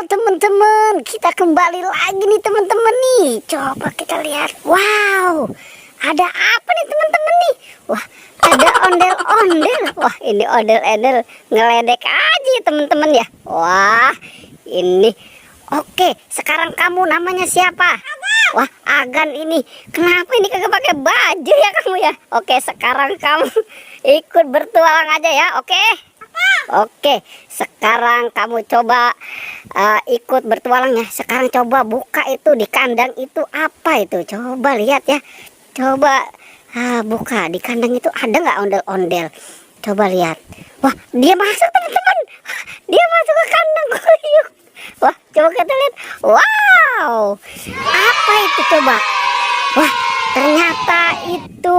teman-teman, kita kembali lagi nih teman-teman nih. Coba kita lihat. Wow, ada apa nih teman-teman nih? Wah, ada ondel-ondel. Wah, ini ondel-ondel ngeledek aja ya teman-teman ya. Wah, ini. Oke, sekarang kamu namanya siapa? Wah, Agan ini. Kenapa ini kagak pakai baju ya kamu ya? Oke, sekarang kamu ikut bertualang aja ya. Oke, sekarang kamu coba ikut bertualang ya. Sekarang coba buka itu di kandang itu apa itu? Coba lihat ya. Coba buka di kandang itu ada nggak ondel-ondel? Coba lihat. Wah, dia masuk teman-teman. Dia masuk ke kandang kuyuk. Wah, coba kita lihat. Wow, apa itu coba? Wah, ternyata itu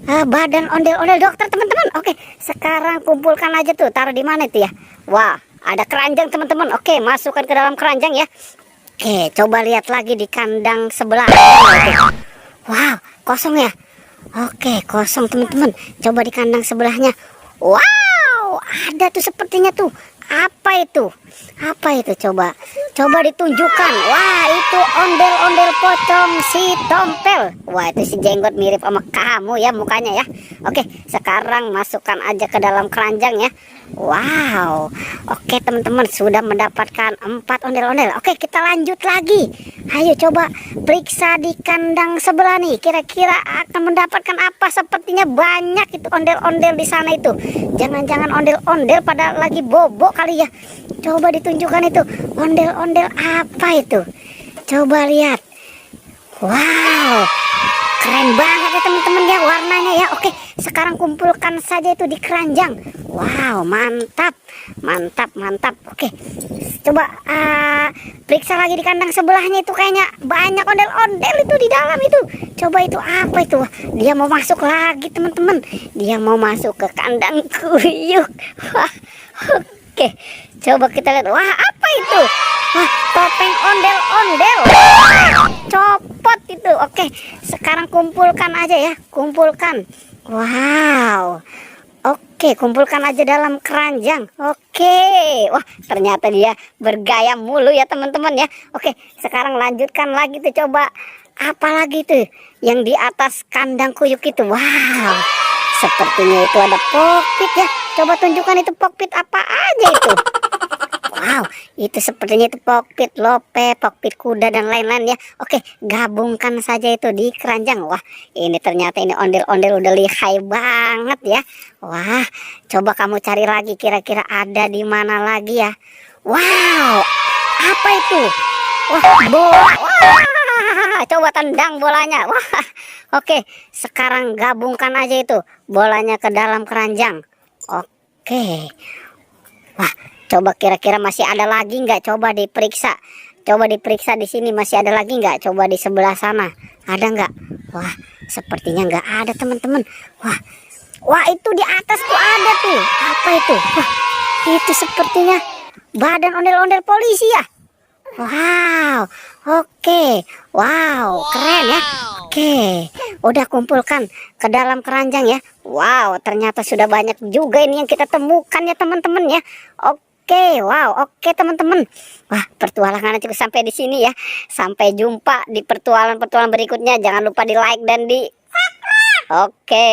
badan ondel-ondel dokter teman-teman. Oke, sekarang kumpulkan aja tuh. Taruh di mana itu ya? Wah, ada keranjang teman-teman. Oke, masukkan ke dalam keranjang ya. Oke, coba lihat lagi di kandang sebelah. Wow, kosong ya. Oke, kosong teman-teman. Coba di kandang sebelahnya. Wow, ada tuh sepertinya tuh. Apa itu? Apa itu coba? Coba ditunjukkan. Wah, itu ondel-ondel pocong si Tompel. Wah, itu si jenggot mirip sama kamu ya mukanya ya. Oke, sekarang masukkan aja ke dalam keranjang ya. Wow. Oke teman-teman, sudah mendapatkan 4 ondel-ondel. Oke, kita lanjut lagi. Ayo coba periksa di kandang sebelah nih. Kira-kira akan mendapatkan apa? Sepertinya banyak itu ondel-ondel di sana itu. Jangan-jangan ondel-ondel pada lagi bobo kali ya. Coba ditunjukkan itu ondel-ondel apa itu. Coba lihat. Wow, keren banget ya teman-teman ya warnanya ya. Oke, sekarang kumpulkan saja itu di keranjang. Wow, mantap, mantap, mantap. Oke, coba periksa lagi di kandang sebelahnya itu kayaknya banyak ondel-ondel itu di dalam itu. Coba itu apa itu? Dia mau masuk lagi teman-teman. Dia mau masuk ke kandang kuyuk. Wah, oke, coba kita lihat. Wah, apa itu? Wah, topeng ondel-ondel. Copot itu. Oke, sekarang kumpulkan aja ya. Kumpulkan. Wow. Oke, kumpulkan aja dalam keranjang. Oke. Wah, ternyata dia bergaya mulu ya teman-teman ya. Oke, sekarang lanjutkan lagi tuh coba. Apa lagi tuh yang di atas kandang kuyuk itu? Wow. Sepertinya itu ada kokpit ya. Coba tunjukkan itu kokpit apa aja itu. Wow, itu sepertinya itu kokpit lope, kokpit kuda dan lain-lain ya. Oke, gabungkan saja itu di keranjang. Wah, ini ternyata ini ondel-ondel udah lihai banget ya. Wah, coba kamu cari lagi kira-kira ada di mana lagi ya. Wow, apa itu? Wah, bola. Wah, coba tendang bolanya. Wah, oke, sekarang gabungkan aja itu bolanya ke dalam keranjang. Oke. Wah, coba kira-kira masih ada lagi nggak? Coba diperiksa. Coba diperiksa di sini masih ada lagi nggak? Coba di sebelah sana ada nggak? Wah, sepertinya nggak ada teman-teman. Wah, itu di atas tuh ada tuh. Apa itu? Wah, itu sepertinya badan ondel-ondel polisi ya. Wow, oke. Wow, keren ya. Oke, udah kumpulkan ke dalam keranjang ya. Wow, ternyata sudah banyak juga ini yang kita temukan ya teman-teman ya. Oke, wow, oke teman-teman. Wah, pertualangan cukup sampai di sini ya. Sampai jumpa di pertualangan berikutnya. Jangan lupa di like dan di subscribe. Oke.